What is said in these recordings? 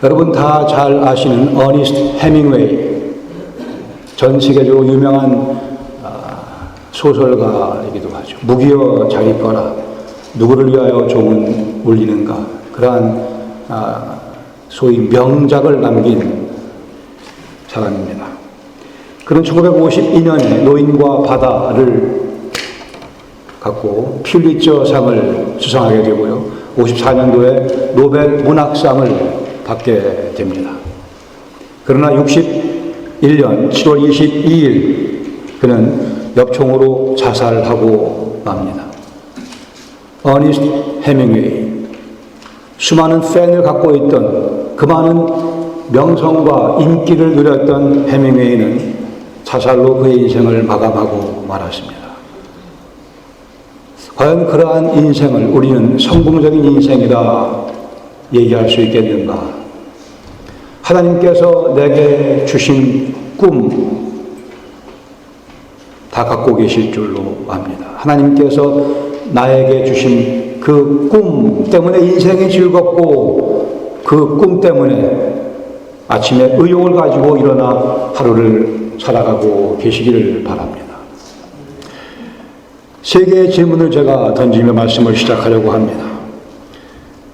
여러분 다 잘 아시는 어니스트 해밍웨이, 전 세계적으로 유명한 소설가이기도 하죠. 무기여 자기 거라, 누구를 위하여 종은 울리는가, 그러한 소위 명작을 남긴 사람입니다. 그는 1952년에 노인과 바다를 갖고 퓰리처상을 수상하게 되고요. 54년도에 노벨 문학상을 받게 됩니다. 그러나 61년 7월 22일 그는 엽총으로 자살하고 맙니다. 어니스트 해밍웨이, 수많은 팬을 갖고 있던, 그 많은 명성과 인기를 누렸던 해밍웨이는 자살로 그의 인생을 마감하고 말았습니다. 과연 그러한 인생을 우리는 성공적인 인생이라 얘기할 수 있겠는가? 하나님께서 내게 주신 꿈 다 갖고 계실 줄로 압니다. 하나님께서 나에게 주신 그 꿈 때문에 인생이 즐겁고, 그 꿈 때문에 아침에 의욕을 가지고 일어나 하루를 살아가고 계시기를 바랍니다. 세 개의 질문을 제가 던지며 말씀을 시작하려고 합니다.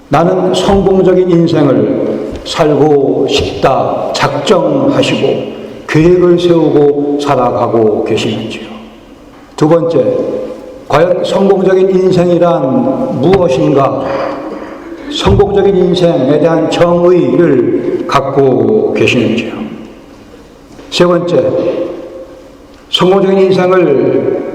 나는 성공적인 인생을 살고 싶다 작정하시고 계획을 세우고 살아가고 계시는지요? 두 번째, 과연 성공적인 인생이란 무엇인가? 성공적인 인생에 대한 정의를 갖고 계시는지요? 세 번째, 성공적인 인생을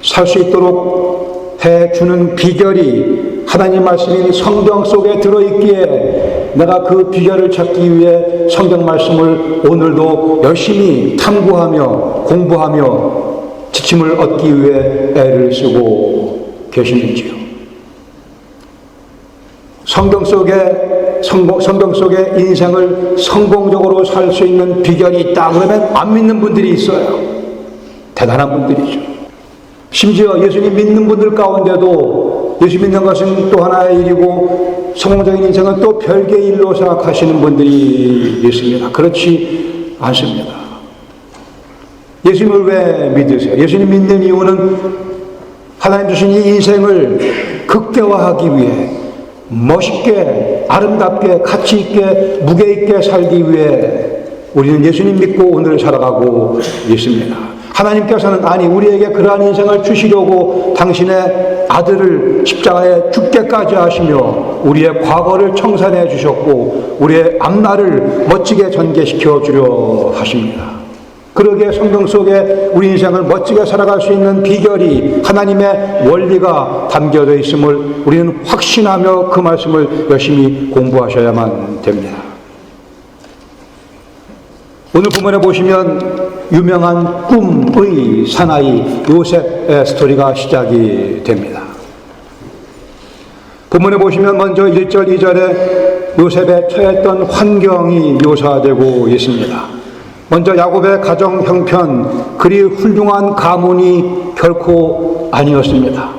살 수 있도록 해주는 비결이 하나님 말씀인 성경 속에 들어있기에 내가 그 비결을 찾기 위해 성경 말씀을 오늘도 열심히 탐구하며 공부하며 지침을 얻기 위해 애를 쓰고 계시는지요? 성경 속에 인생을 성공적으로 살 수 있는 비결이 있다 그러면 안 믿는 분들이 있어요. 대단한 분들이죠. 심지어 예수님 믿는 분들 가운데도 예수 믿는 것은 또 하나의 일이고 성공적인 인생은 또 별개의 일로 생각하시는 분들이 있습니다. 그렇지 않습니다. 예수님을 왜 믿으세요? 예수님 믿는 이유는 하나님 주신 이 인생을 극대화하기 위해 멋있게, 아름답게, 가치 있게, 무게 있게 살기 위해 우리는 예수님 믿고 오늘 살아가고 있습니다. 하나님께서는 아니, 우리에게 그러한 인생을 주시려고 당신의 아들을 십자가에 죽게까지 하시며 우리의 과거를 청산해 주셨고 우리의 앞날을 멋지게 전개시켜 주려 하십니다. 그러기에 성경 속에 우리 인생을 멋지게 살아갈 수 있는 비결이 하나님의 원리가 담겨져 있음을 우리는 확신하며 그 말씀을 열심히 공부하셔야만 됩니다. 오늘 본문에 보시면 유명한 꿈의 사나이 요셉의 스토리가 시작이 됩니다. 본문에 보시면 먼저 1절, 2절에 요셉의 처했던 환경이 묘사되고 있습니다. 먼저 야곱의 가정 형편, 그리 훌륭한 가문이 결코 아니었습니다.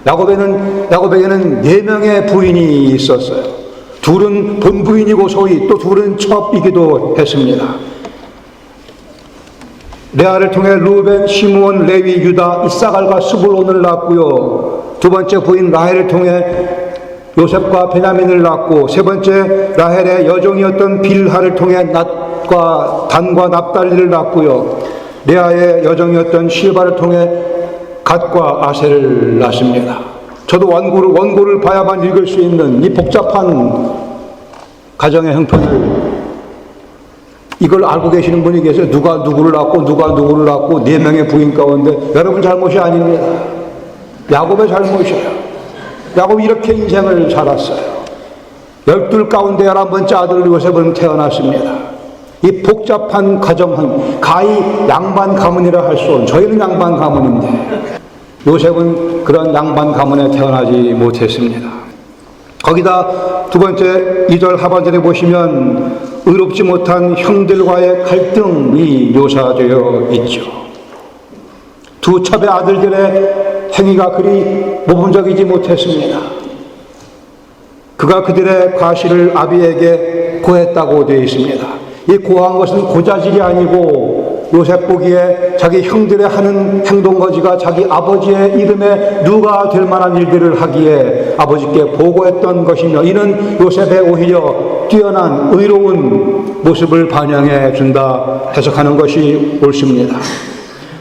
야곱에게는 4명의 부인이 있었어요. 둘은 본부인이고 소위 또 둘은 첩이기도 했습니다. 레아를 통해 루벤, 시므온, 레위, 유다, 이사갈과 스불론을 낳았고요. 두 번째 부인 라헬을 통해 요셉과 베냐민을 낳았고, 세 번째 라헬의 여종이었던 빌하를 통해 단과 납달리를 낳았고요. 레아의 여종이었던 실바를 통해 갓과 아셀을 낳습니다. 저도 원고를 봐야만 읽을 수 있는 이 복잡한 가정의 형편을 이걸 알고 계시는 분이 계세요. 누가 누구를 낳고 4명의 부인 가운데. 여러분 잘못이 아닙니다. 야곱의 잘못이에요. 야곱이 이렇게 인생을 살았어요. 12 가운데 11번째 아들 요셉은 태어났습니다. 이 복잡한 가정은 가히 양반 가문이라 할 수 없는, 저희는 양반 가문인데 요셉은 그런 양반 가문에 태어나지 못했습니다. 거기다 두 번째 2절 하반절에 보시면 의롭지 못한 형들과의 갈등이 묘사되어 있죠. 두 첩의 아들들의 행위가 그리 모범적이지 못했습니다. 그가 그들의 과실을 아비에게 고했다고 되어 있습니다. 이 고한 것은 고자질이 아니고 요셉 보기에 자기 형들의 하는 행동거지가 자기 아버지의 이름에 누가 될 만한 일들을 하기에 아버지께 보고했던 것이며, 이는 요셉의 오히려 뛰어난 의로운 모습을 반영해 준다 해석하는 것이 옳습니다.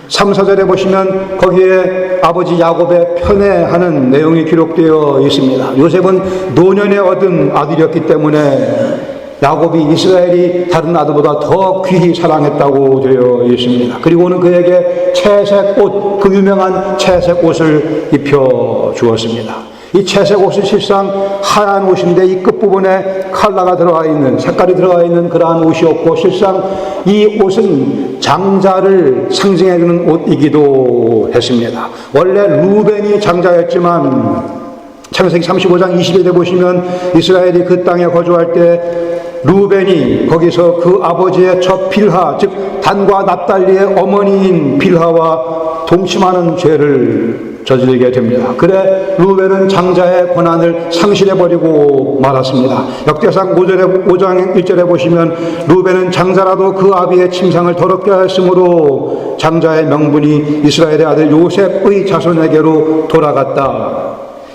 3, 4절에 보시면 거기에 아버지 야곱의 편애하는 내용이 기록되어 있습니다. 요셉은 노년에 얻은 아들이었기 때문에 야곱이 이스라엘이 다른 아들보다 더 귀히 사랑했다고 되어 있습니다. 그리고는 그에게 채색 옷, 그 유명한 채색 옷을 입혀 주었습니다. 이 채색 옷은 실상 하얀 옷인데 이 끝부분에 컬러가 들어가 있는, 색깔이 들어가 있는 그러한 옷이었고, 실상 이 옷은 장자를 상징해주는 옷이기도 했습니다. 원래 루벤이 장자였지만 창세기 35장 20절에 보시면 이스라엘이 그 땅에 거주할 때 루벤이 거기서 그 아버지의 첫 빌하, 즉 단과 납달리의 어머니인 빌하와 동침하는 죄를 저지르게 됩니다. 그래 루벤은 장자의 권한을 상실해버리고 말았습니다. 역대상 5장 1절에 보시면 루벤은 장자라도 그 아비의 침상을 더럽게 하였으므로 장자의 명분이 이스라엘의 아들 요셉의 자손에게로 돌아갔다.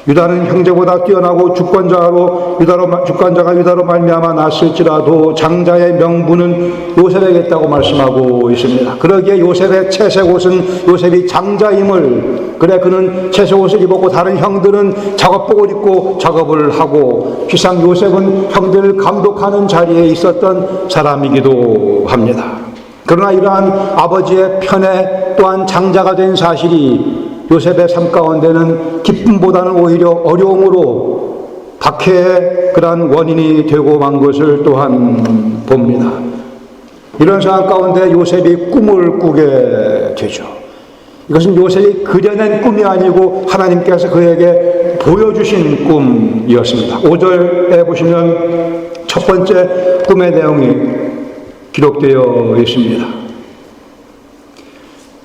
유다는 형제보다 뛰어나고 주권자가 유다로 말미암아 났을지라도 장자의 명분은 요셉에게 있다고 말씀하고 있습니다. 그러기에 요셉의 채색 옷은 요셉이 장자임을, 그래 그는 채색 옷을 입었고 다른 형들은 작업복을 입고 작업을 하고, 실상 요셉은 형들을 감독하는 자리에 있었던 사람이기도 합니다. 그러나 이러한 아버지의 편에 또한 장자가 된 사실이 요셉의 삶 가운데는 기쁨보다는 오히려 어려움으로 박해의 그러한 원인이 되고 만 것을 또한 봅니다. 이런 상황 가운데 요셉이 꿈을 꾸게 되죠. 이것은 요셉이 그려낸 꿈이 아니고 하나님께서 그에게 보여주신 꿈이었습니다. 5절에 보시면 첫 번째 꿈의 내용이 기록되어 있습니다.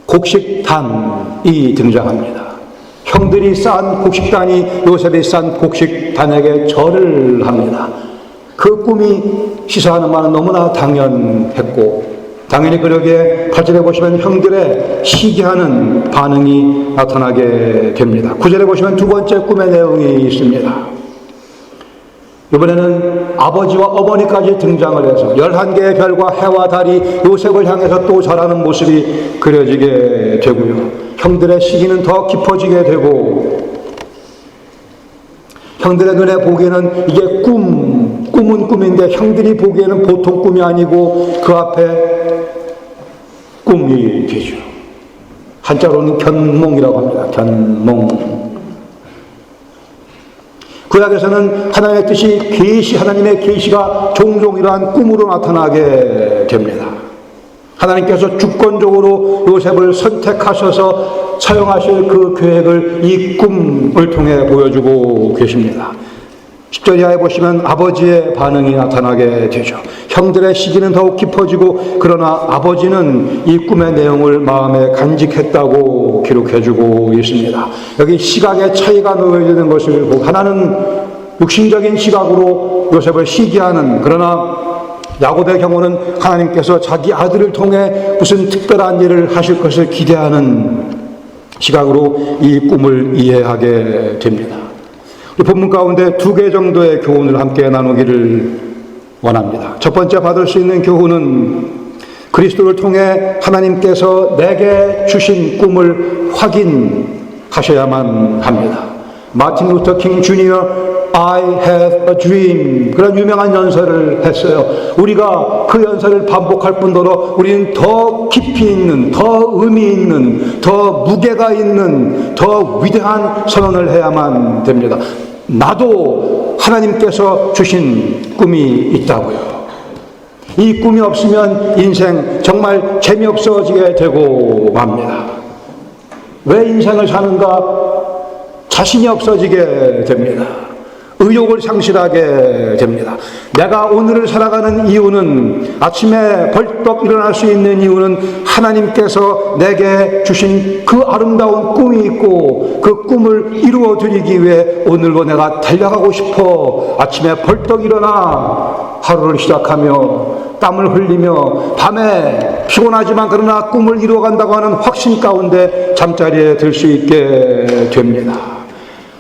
곡식단이 등장합니다. 형들이 쌓은 곡식단이 요셉이 쌓은 곡식단에게 절을 합니다. 그 꿈이 시사하는 바는 너무나 당연했고, 당연히 그러기에 8절에 보시면 형들의 시기하는 반응이 나타나게 됩니다. 9절에 보시면 두 번째 꿈의 내용이 있습니다. 이번에는 아버지와 어머니까지 등장을 해서 11개의 별과 해와 달이 요셉을 향해서 또 절하는 모습이 그려지게 되고요. 형들의 시기는 더 깊어지게 되고, 형들의 눈에 보기에는 이게 꿈은 꿈인데 형들이 보기에는 보통 꿈이 아니고 그 앞에 꿈이 되죠. 한자로는 견몽이라고 합니다. 견몽. 구약에서는 하나님의 뜻이 하나님의 계시가 종종 이러한 꿈으로 나타나게 됩니다. 하나님께서 주권적으로 요셉을 선택하셔서 사용하실 그 계획을 이 꿈을 통해 보여주고 계십니다. 10절 이하에 보시면 아버지의 반응이 나타나게 되죠. 형들의 시기는 더욱 깊어지고, 그러나 아버지는 이 꿈의 내용을 마음에 간직했다고 기록해주고 있습니다. 여기 시각의 차이가 놓여지는 것을 보고, 하나는 육신적인 시각으로 요셉을 시기하는, 그러나 야곱의 경우는 하나님께서 자기 아들을 통해 무슨 특별한 일을 하실 것을 기대하는 시각으로 이 꿈을 이해하게 됩니다. 본문 가운데 2개 정도의 교훈을 함께 나누기를 원합니다. 첫 번째 받을 수 있는 교훈은 그리스도를 통해 하나님께서 내게 주신 꿈을 확인하셔야만 합니다. 마틴 루터 킹 주니어 I have a dream, 그런 유명한 연설을 했어요. 우리가 그 연설을 반복할 뿐더러 우리는 더 깊이 있는, 더 의미 있는, 더 무게가 있는, 더 위대한 선언을 해야만 됩니다. 나도 하나님께서 주신 꿈이 있다고요. 이 꿈이 없으면 인생 정말 재미없어지게 되고 맙니다. 왜 인생을 사는가? 자신이 없어지게 됩니다. 의욕을 상실하게 됩니다. 내가 오늘을 살아가는 이유는, 아침에 벌떡 일어날 수 있는 이유는 하나님께서 내게 주신 그 아름다운 꿈이 있고 그 꿈을 이루어 드리기 위해 오늘도 내가 달려가고 싶어 아침에 벌떡 일어나 하루를 시작하며 땀을 흘리며 밤에 피곤하지만 그러나 꿈을 이루어간다고 하는 확신 가운데 잠자리에 들 수 있게 됩니다.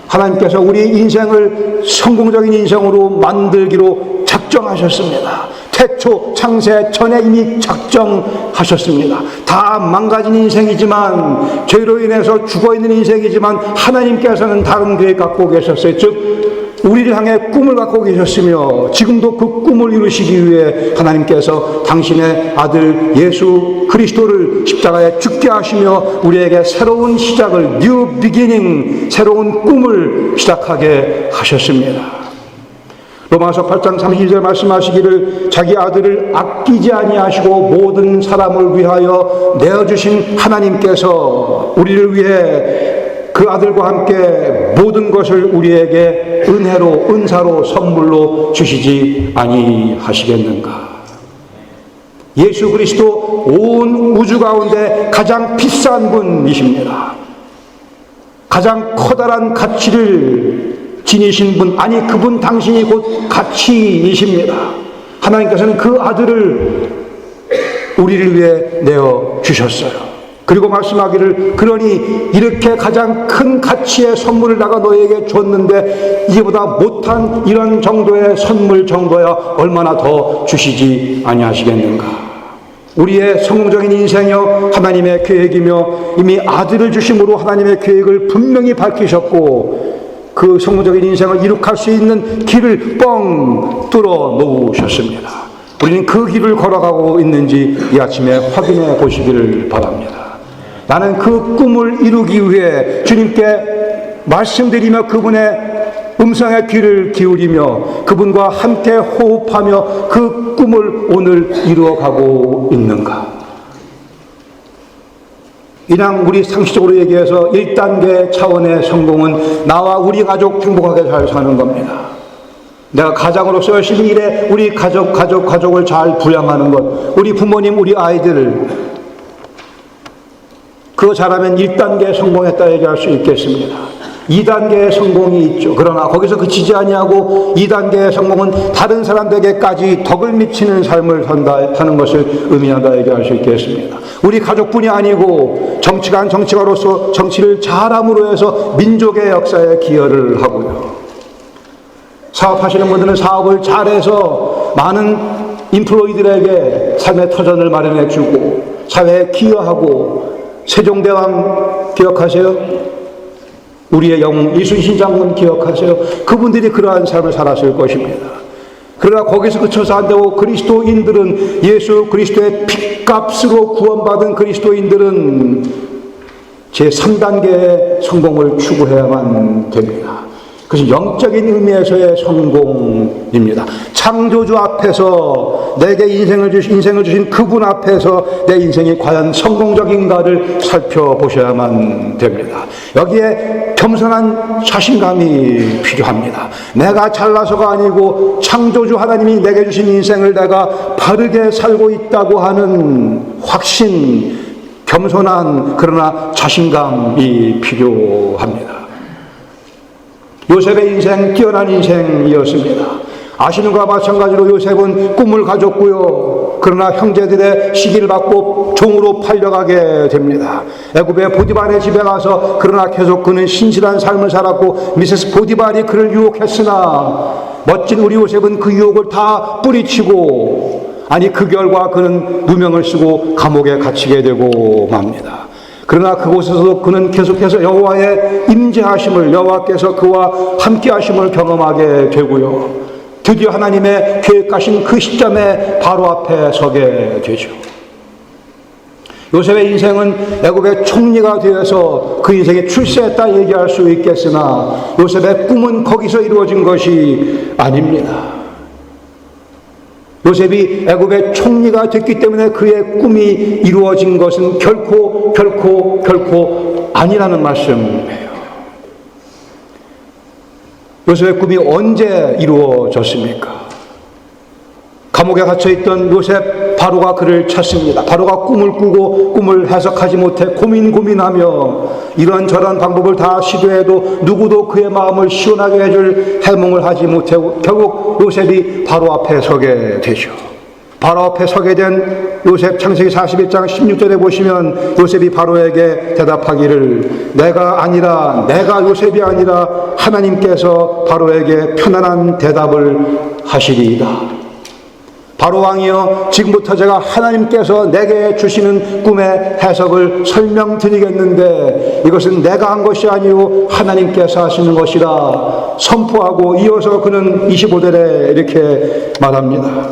하나님께서 우리 인생을 성공적인 인생으로 만들기로 작정하셨습니다. 태초 창세 전에 이미 작정하셨습니다. 다 망가진 인생이지만, 죄로 인해서 죽어있는 인생이지만 하나님께서는 다른 계획 갖고 계셨어요. 즉 우리를 향해 꿈을 갖고 계셨으며 지금도 그 꿈을 이루시기 위해 하나님께서 당신의 아들 예수 그리스도를 십자가에 죽게 하시며 우리에게 새로운 시작을, 뉴 비기닝, 새로운 꿈을 시작하게 하셨습니다. 로마서 8장 32절 말씀하시기를 자기 아들을 아끼지 아니하시고 모든 사람을 위하여 내어주신 하나님께서 우리를 위해 그 아들과 함께 모든 것을 우리에게 은혜로, 은사로, 선물로 주시지 아니하시겠는가. 예수 그리스도 온 우주 가운데 가장 비싼 분이십니다. 가장 커다란 가치를 지니신 분, 아니 그분 당신이 곧 가치이십니다. 하나님께서는 그 아들을 우리를 위해 내어 주셨어요. 그리고 말씀하기를 그러니 이렇게 가장 큰 가치의 선물을 내가 너에게 줬는데 이보다 못한 이런 정도의 선물 정도야 얼마나 더 주시지 아니하시겠는가. 우리의 성공적인 인생이요 하나님의 계획이며 이미 아들을 주심으로 하나님의 계획을 분명히 밝히셨고 그 성공적인 인생을 이룩할 수 있는 길을 뻥 뚫어 놓으셨습니다. 우리는 그 길을 걸어가고 있는지 이 아침에 확인해 보시기를 바랍니다. 나는 그 꿈을 이루기 위해 주님께 말씀드리며 그분의 음성의 귀를 기울이며 그분과 함께 호흡하며 그 꿈을 오늘 이루어가고 있는가. 이랑 우리 상식적으로 얘기해서 1단계 차원의 성공은 나와 우리 가족 행복하게 잘 사는 겁니다. 내가 가장으로서 열심히 일해 우리 가족을 잘 부양하는 것, 우리 부모님, 우리 아이들을 그거 잘하면 1단계 성공했다 얘기할 수 있겠습니다. 2단계의 성공이 있죠. 그러나 거기서 그치지 아니하고 2단계의 성공은 다른 사람들에게까지 덕을 미치는 삶을 산다는 것을 의미한다 얘기할 수 있겠습니다. 우리 가족뿐이 아니고 정치가로서 정치를 잘함으로 해서 민족의 역사에 기여를 하고요. 사업하시는 분들은 사업을 잘해서 많은 인플로이들에게 삶의 터전을 마련해 주고 사회에 기여하고. 세종대왕 기억하세요? 우리의 영웅 이순신 장군 기억하세요? 그분들이 그러한 삶을 살았을 것입니다. 그러나 거기서 그쳐서 안 되고 그리스도인들은, 예수 그리스도의 핏값으로 구원받은 그리스도인들은 제3단계의 성공을 추구해야만 됩니다. 그것은 영적인 의미에서의 성공입니다. 창조주 앞에서 내게 인생을 주신 그분 앞에서 내 인생이 과연 성공적인가를 살펴보셔야만 됩니다. 여기에 겸손한 자신감이 필요합니다. 내가 잘나서가 아니고 창조주 하나님이 내게 주신 인생을 내가 바르게 살고 있다고 하는 확신, 겸손한 그러나 자신감이 필요합니다. 요셉의 인생 뛰어난 인생이었습니다. 아시는 것과 마찬가지로 요셉은 꿈을 가졌고요. 그러나 형제들의 시기를 받고 종으로 팔려가게 됩니다. 애굽의 보디발의 집에 가서 그러나 계속 그는 신실한 삶을 살았고 미세스 보디발이 그를 유혹했으나 멋진 우리 요셉은 그 유혹을 다 뿌리치고 그 결과 그는 누명을 쓰고 감옥에 갇히게 되고 맙니다. 그러나 그곳에서도 그는 계속해서 여호와의 임재하심을, 여호와께서 그와 함께하심을 경험하게 되고요. 드디어 하나님의 계획하신 그 시점에 바로 앞에 서게 되죠. 요셉의 인생은 애굽의 총리가 되어서 그 인생이 출세했다 얘기할 수 있겠으나 요셉의 꿈은 거기서 이루어진 것이 아닙니다. 요셉이 애굽의 총리가 됐기 때문에 그의 꿈이 이루어진 것은 결코 아니라는 말씀이에요. 요셉의 꿈이 언제 이루어졌습니까? 감옥에 갇혀있던 요셉, 바로가 그를 찾습니다. 바로가 꿈을 꾸고 꿈을 해석하지 못해 고민하며 이런저런 방법을 다 시도해도 누구도 그의 마음을 시원하게 해줄 해몽을 하지 못해 결국 요셉이 바로 앞에 서게 되죠. 바로 앞에 서게 된 요셉, 창세기 41장 16절에 보시면 요셉이 바로에게 대답하기를 내가 요셉이 아니라 하나님께서 바로에게 편안한 대답을 하시리이다. 바로 왕이여, 지금부터 제가 하나님께서 내게 주시는 꿈의 해석을 설명드리겠는데 이것은 내가 한 것이 아니오 하나님께서 하시는 것이라 선포하고, 이어서 그는 25절에 이렇게 말합니다.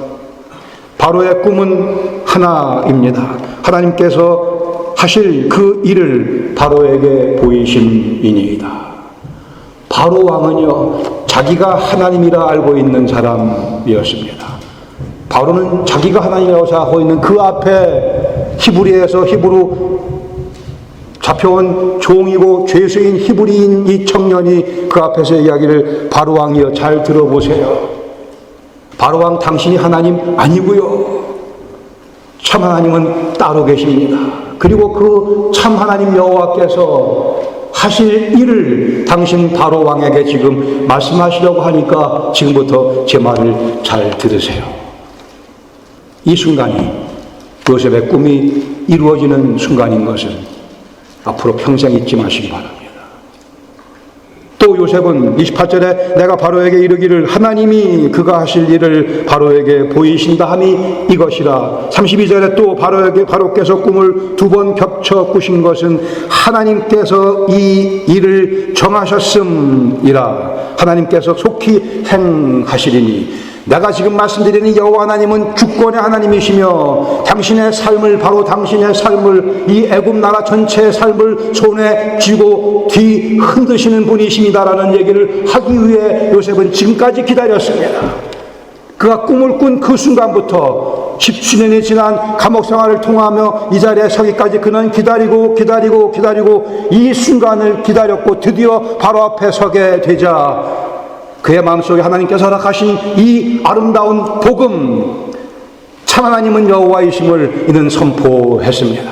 바로의 꿈은 하나입니다. 하나님께서 하실 그 일을 바로에게 보이심이니이다. 바로 왕은요, 자기가 하나님이라 알고 있는 사람이었습니다. 바로는 자기가 하나님이라고 생각하고 있는 그 앞에 히브리로 잡혀온 종이고 죄수인 히브리인 이 청년이 그 앞에서 이야기를, 바로 왕이여 잘 들어보세요. 바로 왕, 당신이 하나님 아니고요, 참 하나님은 따로 계십니다. 그리고 그 참 하나님 여호와께서 하실 일을 당신 바로 왕에게 지금 말씀하시려고 하니까 지금부터 제 말을 잘 들으세요. 이 순간이 요셉의 꿈이 이루어지는 순간인 것은 앞으로 평생 잊지 마시기 바랍니다. 또 요셉은 28절에 내가 바로에게 이르기를 하나님이 그가 하실 일을 바로에게 보이신다 함이 이것이라. 32절에 또 바로께서 꿈을 2번 겹쳐 꾸신 것은 하나님께서 이 일을 정하셨음이라. 하나님께서 속히 행하시리니 내가 지금 말씀드리는 여호와 하나님은 주권의 하나님이시며 당신의 삶을, 바로 당신의 삶을, 이 애굽 나라 전체의 삶을 손에 쥐고 뒤 흔드시는 분이십니다라는 얘기를 하기 위해 요셉은 지금까지 기다렸습니다. 그가 꿈을 꾼 그 순간부터 17년이 지난 감옥 생활을 통하며 이 자리에 서기까지 그는 기다리고 이 순간을 기다렸고 드디어 바로 앞에 서게 되자 그의 마음속에 하나님께서 허락하신 이 아름다운 복음, 참 하나님은 여호와이심을 이는 선포했습니다.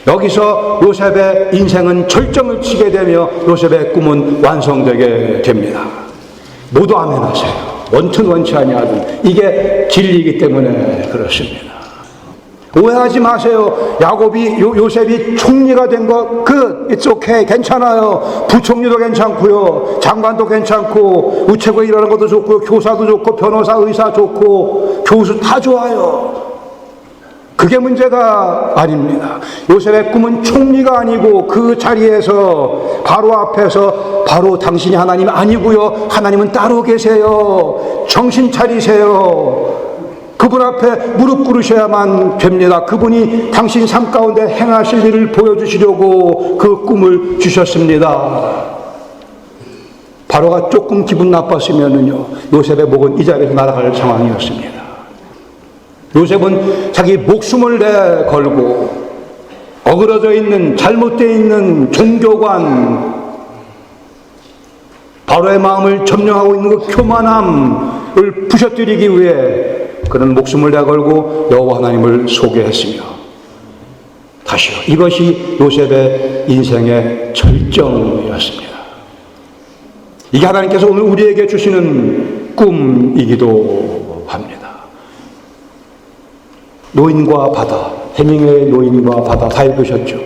여기서 요셉의 인생은 절정을 치게 되며 요셉의 꿈은 완성되게 됩니다. 모두 아멘하세요. 원튼 원치 아니하든 이게 진리이기 때문에 그렇습니다. 오해하지 마세요. 요셉이 총리가 된 거, it's okay, 괜찮아요. 부총리도 괜찮고요, 장관도 괜찮고, 우체국에 일하는 것도 좋고요, 교사도 좋고, 변호사, 의사 좋고, 교수 다 좋아요. 그게 문제가 아닙니다. 요셉의 꿈은 총리가 아니고 그 자리에서 바로 앞에서 바로 당신이 하나님 아니고요, 하나님은 따로 계세요. 정신 차리세요. 그분 앞에 무릎 꿇으셔야만 됩니다. 그분이 당신 삶 가운데 행하실 일을 보여주시려고 그 꿈을 주셨습니다. 바로가 조금 기분 나빴으면요, 요셉의 목은 이 자리에서 날아갈 상황이었습니다. 요셉은 자기 목숨을 내걸고 어그러져 있는, 잘못되어 있는 종교관, 바로의 마음을 점령하고 있는 그 교만함을 부셔뜨리기 위해 그는 목숨을 내걸고 여호와 하나님을 소개했으며, 다시요, 이것이 요셉의 인생의 절정이었습니다. 이게 하나님께서 오늘 우리에게 주시는 꿈이기도 합니다. 노인과 바다, 해밍웨이 노인과 바다 다 읽으셨죠?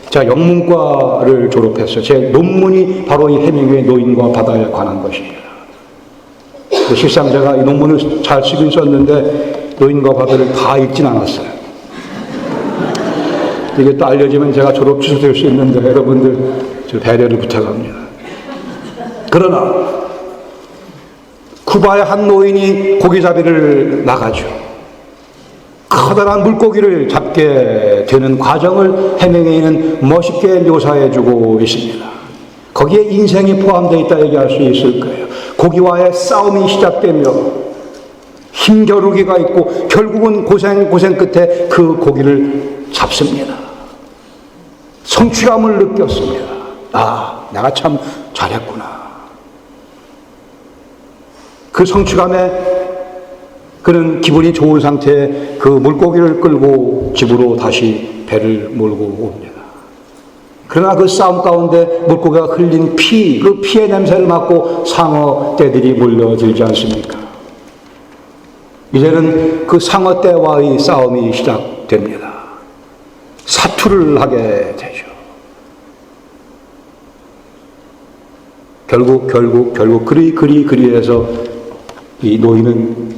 제가 영문과를 졸업했어요. 제 논문이 바로 이 해밍웨이 노인과 바다에 관한 것입니다. 실상 제가 이 논문을 잘 쓰긴 썼는데 노인과 바다를 다 읽진 않았어요. 이게 또 알려지면 제가 졸업 취소될 수 있는데 여러분들 저 배려를 부탁합니다. 그러나 쿠바의 한 노인이 고기잡이를 나가죠. 커다란 물고기를 잡게 되는 과정을 해밍웨이는 멋있게 묘사해주고 있습니다. 거기에 인생이 포함되어 있다 얘기할 수 있을 거예요. 고기와의 싸움이 시작되며 힘겨루기가 있고 결국은 고생 끝에 그 고기를 잡습니다. 성취감을 느꼈습니다. 아, 내가 참 잘했구나. 그 성취감에 그는 기분이 좋은 상태에 그 물고기를 끌고 집으로 다시 배를 몰고 옵니다. 그러나 그 싸움 가운데 물고기가 흘린 피, 그 피의 냄새를 맡고 상어 떼들이 몰려들지 않습니까? 이제는 그 상어 떼와의 싸움이 시작됩니다. 사투를 하게 되죠. 결국 그리해서 이 노인은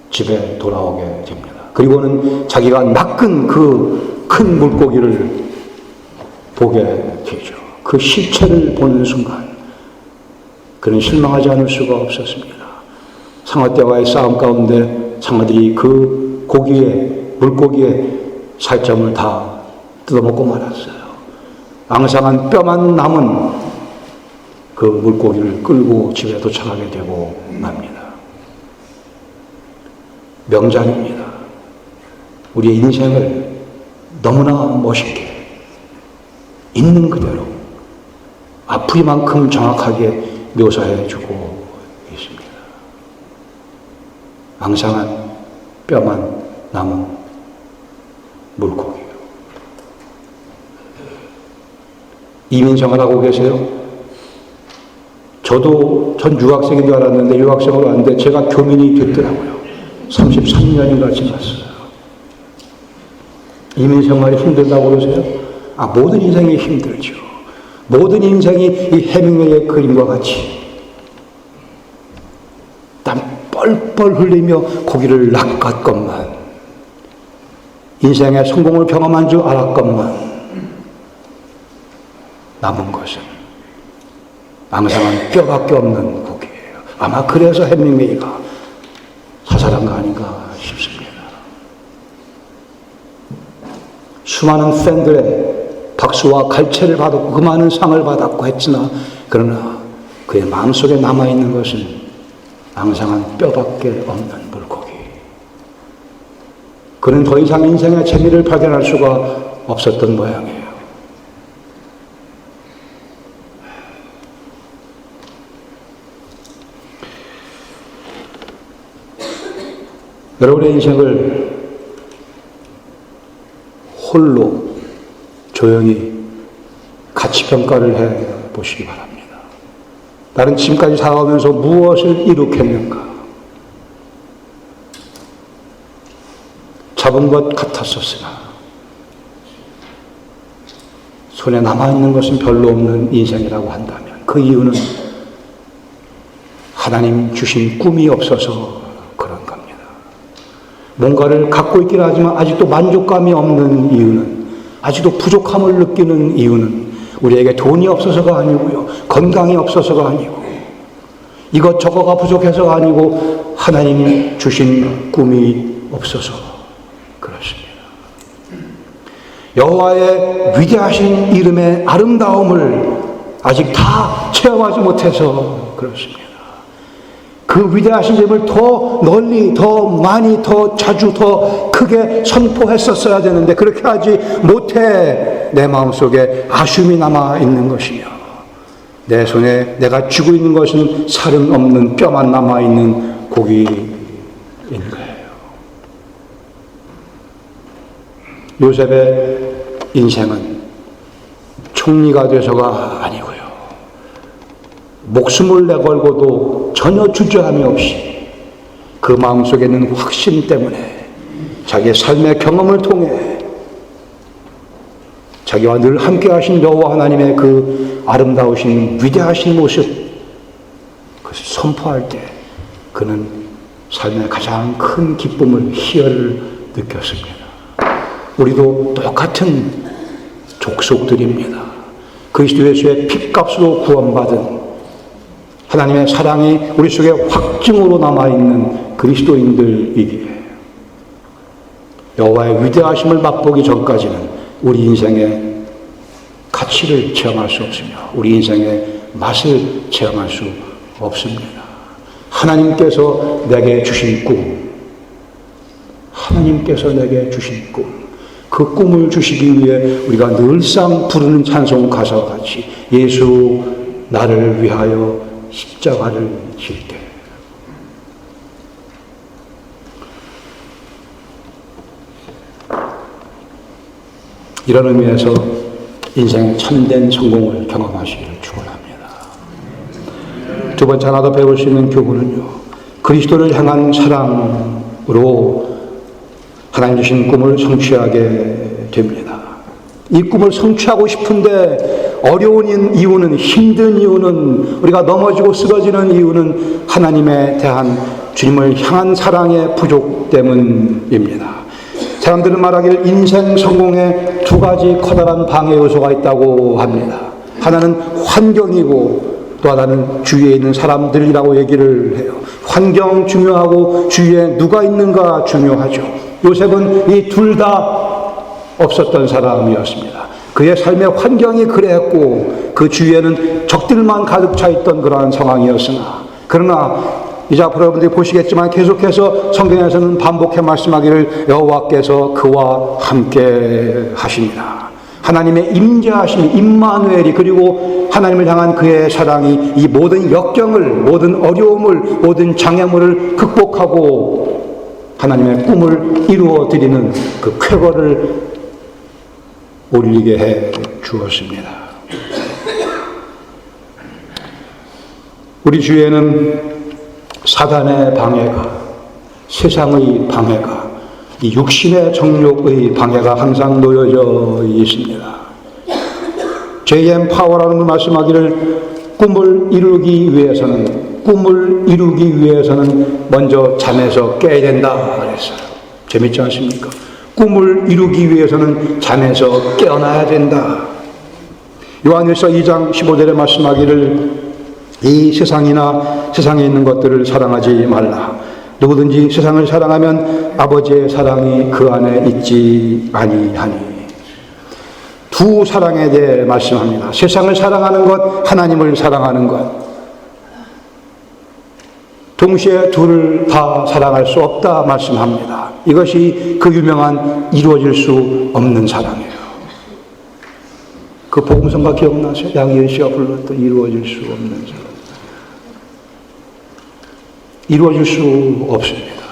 집에 돌아오게 됩니다. 그리고는 자기가 낚은 그 큰 물고기를 보게 되죠. 그 시체를 보는 순간 그는 실망하지 않을 수가 없었습니다. 상어떼와의 싸움 가운데 상어들이 그 물고기의 살점을 다 뜯어먹고 말았어요. 앙상한 뼈만 남은 그 물고기를 끌고 집에 도착하게 되고 맙니다. 명장입니다. 우리의 인생을 너무나 멋있게 있는 그대로 아프리만큼 정확하게 묘사해 주고 있습니다. 앙상한 뼈만 남은 물고기요. 이민생활 하고 계세요? 전 유학생인 줄 알았는데 유학생으로 왔는데 제가 교민이 됐더라고요. 33년인가 지났어요. 이민생활이 힘들다고 그러세요? 모든 인생이 힘들죠. 모든 인생이 이 해밍웨이의 그림과 같이 땀 뻘뻘 흘리며 고기를 낚았건만 인생의 성공을 경험한 줄 알았건만 남은 것은 앙상한 뼈밖에 없는 고기예요. 아마 그래서 해밍웨이가 사살한 거 아닌가 싶습니다. 수많은 팬들의 박수와 갈채를 받았고 그 많은 상을 받았고 했으나 그러나 그의 마음속에 남아있는 것은 앙상한 뼈밖에 없는 물고기. 그는 더 이상 인생의 재미를 발견할 수가 없었던 모양이에요. 여러분의 인생을 홀로 조용히 가치평가를 해 보시기 바랍니다. 나는 지금까지 살아오면서 무엇을 이룩했는가? 잡은 것 같았었으나 손에 남아있는 것은 별로 없는 인생이라고 한다면 그 이유는 하나님 주신 꿈이 없어서 그런 겁니다. 뭔가를 갖고 있긴 하지만 아직도 만족감이 없는 이유는, 아직도 부족함을 느끼는 이유는 우리에게 돈이 없어서가 아니고요, 건강이 없어서가 아니고, 이것저것가 부족해서가 아니고 하나님이 주신 꿈이 없어서 그렇습니다. 여호와의 위대하신 이름의 아름다움을 아직 다 체험하지 못해서 그렇습니다. 그 위대하신 이름을 더 널리, 더 많이, 더 자주, 더 크게 선포했었어야 되는데 그렇게 하지 못해 내 마음속에 아쉬움이 남아있는 것이며 내 손에 내가 쥐고 있는 것은 살은 없는 뼈만 남아있는 고기인 거예요. 요셉의 인생은 총리가 돼서가 아니고요, 목숨을 내걸고도 전혀 주저함이 없이 그 마음속에 있는 확신 때문에 자기의 삶의 경험을 통해 자기와 늘 함께 하신 여호와 하나님의 그 아름다우신 위대하신 모습, 그것을 선포할 때 그는 삶의 가장 큰 기쁨을, 희열을 느꼈습니다. 우리도 똑같은 족속들입니다. 그리스도 예수의 핏값으로 구원받은 하나님의 사랑이 우리 속에 확증으로 남아있는 그리스도인들이기에 여호와의 위대하심을 맛보기 전까지는 우리 인생의 가치를 체험할 수 없으며 우리 인생의 맛을 체험할 수 없습니다. 하나님께서 내게 주신 꿈, 하나님께서 내게 주신 꿈, 그 꿈을 주시기 위해 우리가 늘상 부르는 찬송 가사와 같이 예수 나를 위하여 십자가를 질 때 이런 의미에서 인생의 참된 성공을 경험하시기를 축원합니다. 두 번째 하나 더 배울 수 있는 교훈은요, 그리스도를 향한 사랑으로 하나님 주신 꿈을 성취하게 됩니다. 이 꿈을 성취하고 싶은데 어려운 이유는, 힘든 이유는, 우리가 넘어지고 쓰러지는 이유는 하나님에 대한 주님을 향한 사랑의 부족 때문입니다. 사람들은 말하기를 인생 성공에 두 가지 커다란 방해 요소가 있다고 합니다. 하나는 환경이고 또 하나는 주위에 있는 사람들이라고 얘기를 해요. 환경 중요하고 주위에 누가 있는가 중요하죠. 요셉은 이 둘 다 없었던 사람이었습니다. 그의 삶의 환경이 그랬고 그 주위에는 적들만 가득 차 있던 그러한 상황이었으나, 그러나 이제 앞으로 여러분들이 보시겠지만 계속해서 성경에서는 반복해 말씀하기를 여호와께서 그와 함께 하십니다. 하나님의 임재하심이, 임마누엘이, 그리고 하나님을 향한 그의 사랑이 이 모든 역경을, 모든 어려움을, 모든 장애물을 극복하고 하나님의 꿈을 이루어 드리는 그 쾌거를 올리게 해 주었습니다. 우리 주위에는 사단의 방해가, 세상의 방해가, 이 육신의 정욕의 방해가 항상 놓여져 있습니다. J.M. 파워라는 분 말씀하기를 꿈을 이루기 위해서는 먼저 잠에서 깨야 된다 그랬어요. 재밌지 않습니까? 꿈을 이루기 위해서는 잠에서 깨어나야 된다. 요한일서 2장 15절에 말씀하기를 이 세상이나 세상에 있는 것들을 사랑하지 말라. 누구든지 세상을 사랑하면 아버지의 사랑이 그 안에 있지 아니하니. 두 사랑에 대해 말씀합니다. 세상을 사랑하는 것, 하나님을 사랑하는 것. 동시에 둘을 다 사랑할 수 없다 말씀합니다. 이것이 그 유명한 이루어질 수 없는 사랑이에요. 그 복음성가 기억나세요? 양희은 씨가 불렀던 이루어질 수 없는 사랑. 이루어질 수 없습니다.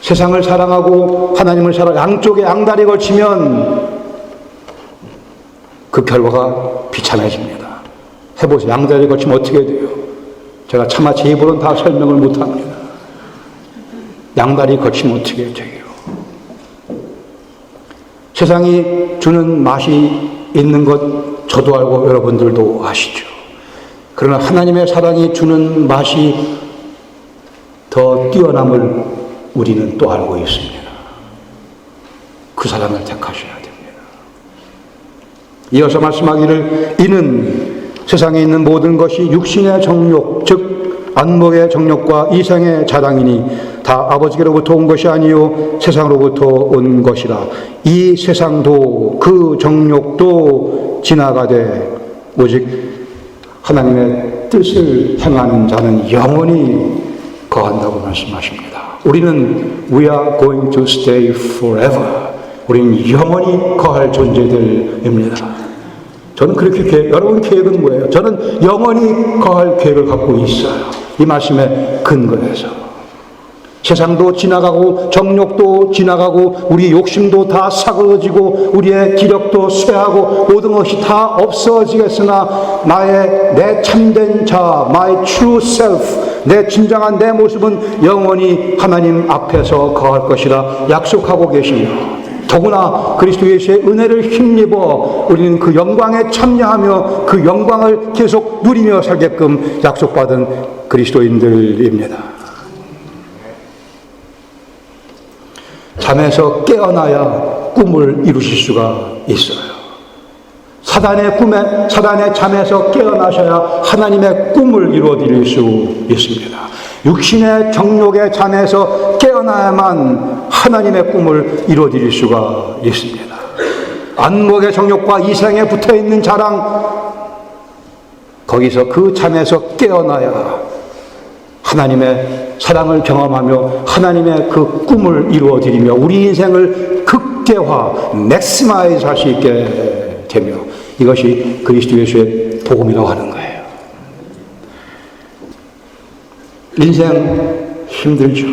세상을 사랑하고 하나님을 사랑, 양쪽에 양다리 걸치면 그 결과가 비참해집니다. 해보세요. 양다리 걸치면 어떻게 돼요? 제가 차마 제 입으로는 다 설명을 못합니다. 양다리 걸치면 어떻게 돼요? 세상이 주는 맛이 있는 것 저도 알고 여러분들도 아시죠. 그러나 하나님의 사랑이 주는 맛이 더 뛰어남을 우리는 또 알고 있습니다. 그 사랑을 택하셔야 됩니다. 이어서 말씀하기를 이는 세상에 있는 모든 것이 육신의 정욕, 즉 안목의 정욕과 이생의 자랑이니 다 아버지께로부터 온 것이 아니요 세상으로부터 온 것이라. 이 세상도 그 정욕도 지나가되 오직 하나님의 뜻을 행하는 자는 영원히 거한다고 말씀하십니다. 우리는 We are going to stay forever. 우리는 영원히 거할 존재들입니다. 저는 그렇게 여러분 계획은 뭐예요? 저는 영원히 거할 계획을 갖고 있어요. 이 말씀에 근거해서 세상도 지나가고 정욕도 지나가고 우리 욕심도 다 사그러지고 우리의 기력도 쇠하고 모든 것이 다 없어지겠으나 내 참된 자, my true self, 내 진정한 내 모습은 영원히 하나님 앞에서 거할 것이라 약속하고 계시며, 더구나 그리스도 예수의 은혜를 힘입어 우리는 그 영광에 참여하며 그 영광을 계속 누리며 살게끔 약속받은 그리스도인들입니다. 잠에서 깨어나야 꿈을 이루실 수가 있어요. 사단의 잠에서 깨어나셔야 하나님의 꿈을 이루어 드릴 수 있습니다. 육신의 정욕의 잠에서 깨어나야만 하나님의 꿈을 이루어 드릴 수가 있습니다. 안목의 정욕과 이생에 붙어 있는 자랑, 거기서 그 잠에서 깨어나야 하나님의 사랑을 경험하며 하나님의 그 꿈을 이루어 드리며 우리 인생을 극대화, 맥시마이즈 할 수 있게 되며, 이것이 그리스도 예수의 복음이라고 하는 거예요. 인생 힘들죠.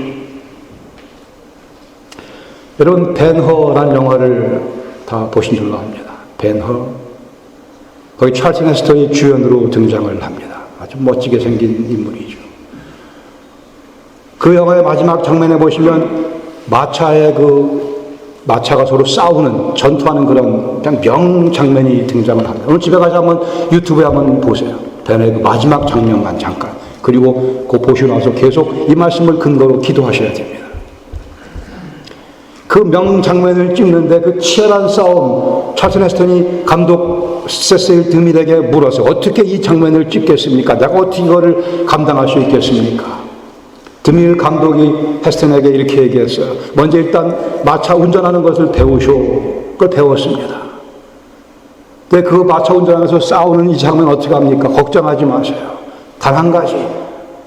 여러분, 벤허라는 영화를 다 보신 줄로 압니다. 벤허. 거기 찰스 헤스턴이 주연으로 등장을 합니다. 아주 멋지게 생긴 인물이죠. 그 영화의 마지막 장면에 보시면 마차가 서로 싸우는, 전투하는 그런 그냥 명장면이 등장을 합니다. 오늘 집에 가서 한번 유튜브에 한번 보세요. 벤허의 그 마지막 장면만 잠깐. 그리고 그거 보시고 나서 계속 이 말씀을 근거로 기도하셔야 됩니다. 그 명장면을 찍는데 그 치열한 싸움, 찰스 헤스턴이 감독 세실 드밀에게 물어서 어떻게 이 장면을 찍겠습니까? 내가 어떻게 이거를 감당할 수 있겠습니까? 드밀 감독이 헤스턴에게 이렇게 얘기했어요. 먼저 일단 마차 운전하는 것을 배우시오. 그걸 배웠습니다. 근데 그 마차 운전하면서 싸우는 이 장면 어떻게 합니까? 걱정하지 마세요. 단 한 가지,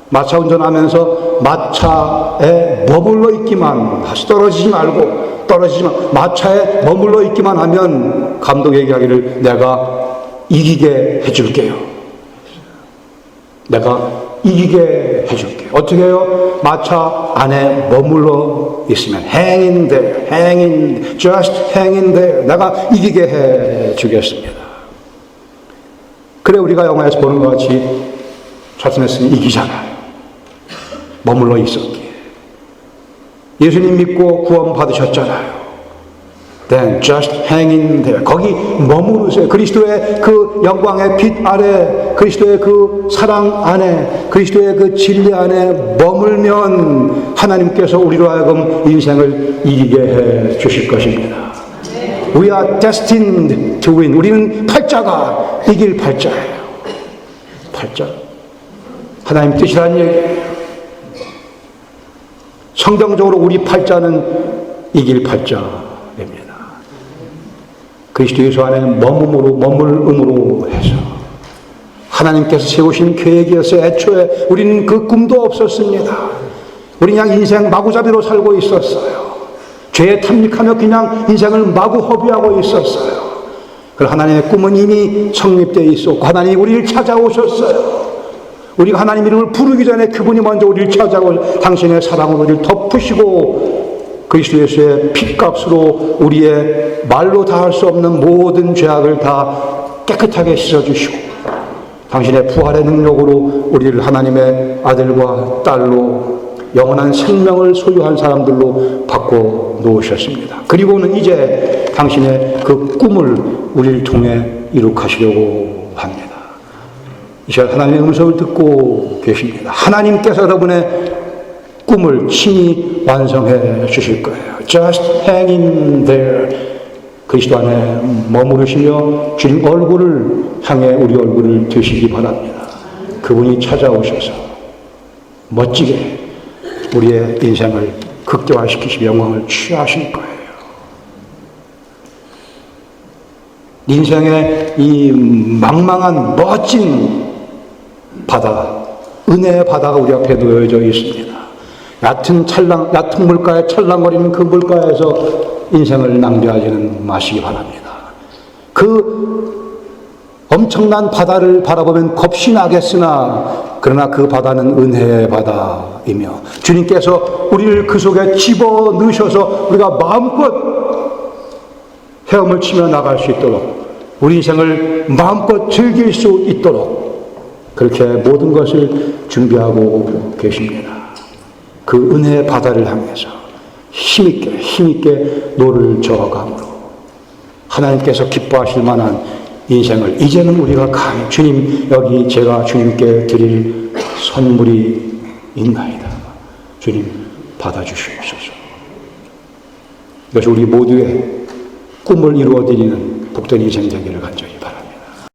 마차 운전하면서 마차에 머물러 있기만, 다시 떨어지지 말고, 마차에 머물러 있기만 하면 감독이 얘기하기를 내가 이기게 해줄게요. 내가 이기게 해줄게요. 어떻게 해요? 마차 안에 머물러 있으면 hang in there, just hang in there. 내가 이기게 해주겠습니다. 그래 우리가 영화에서 보는 것 같이 찰스 헤스턴이 이기잖아요. 머물러 있었기에. 예수님 믿고 구원 받으셨잖아요. Then just hang in there. 거기 머무르세요. 그리스도의 그 영광의 빛 아래, 그리스도의 그 사랑 안에, 그리스도의 그 진리 안에 머물면 하나님께서 우리로 하여금 인생을 이기게 해 주실 것입니다. We are destined to win. 우리는 팔자가 이길 팔자예요. 팔자. 하나님 뜻이라는 얘기예요. 성경적으로 우리 팔자는 이길 팔자입니다. 그리스도 예수 안에 머물음으로 해서 하나님께서 세우신 계획이었어요. 애초에 우리는 그 꿈도 없었습니다. 우리는 그냥 인생 마구잡이로 살고 있었어요. 죄에 탐닉하며 그냥 인생을 마구 허비하고 있었어요. 그러나 하나님의 꿈은 이미 성립되어 있었고 하나님이 우리를 찾아오셨어요. 우리가 하나님 이름을 부르기 전에 그분이 먼저 우리를 찾아오고 당신의 사랑으로 우리를 덮으시고 그리스도 예수의 핏값으로 우리의 말로 다 할 수 없는 모든 죄악을 다 깨끗하게 씻어주시고 당신의 부활의 능력으로 우리를 하나님의 아들과 딸로 영원한 생명을 소유한 사람들로 바꿔 놓으셨습니다. 그리고는 이제 당신의 그 꿈을 우리를 통해 이룩하시려고 합니다. 이 시간 하나님의 음성을 듣고 계십니다. 하나님께서 여러분의 꿈을 친히 완성해 주실 거예요. Just hang in there. 그리스도 안에 머무르시며 주님 얼굴을 향해 우리 얼굴을 드시기 바랍니다. 그분이 찾아오셔서 멋지게 우리의 인생을 극대화시키시고 영광을 취하실 거예요. 인생의 이 망망한 멋진 바다, 은혜의 바다가 우리 앞에 놓여져 있습니다. 얕은 물가에 찰랑거리는 그 물가에서 인생을 낭비하지는 마시기 바랍니다. 그 엄청난 바다를 바라보면 겁이 나겠으나 그러나 그 바다는 은혜의 바다이며 주님께서 우리를 그 속에 집어넣으셔서 우리가 마음껏 헤엄을 치며 나갈 수 있도록 우리 인생을 마음껏 즐길 수 있도록 그렇게 모든 것을 준비하고 계십니다. 그 은혜의 바다를 향해서 힘있게 노를 저어감으로 하나님께서 기뻐하실 만한 인생을 이제는 우리가 간 주님 여기 제가 주님께 드릴 선물이 있나이다. 주님 받아주시옵소서. 이것이 우리 모두의 꿈을 이루어드리는 복된 인생 되기를 간절히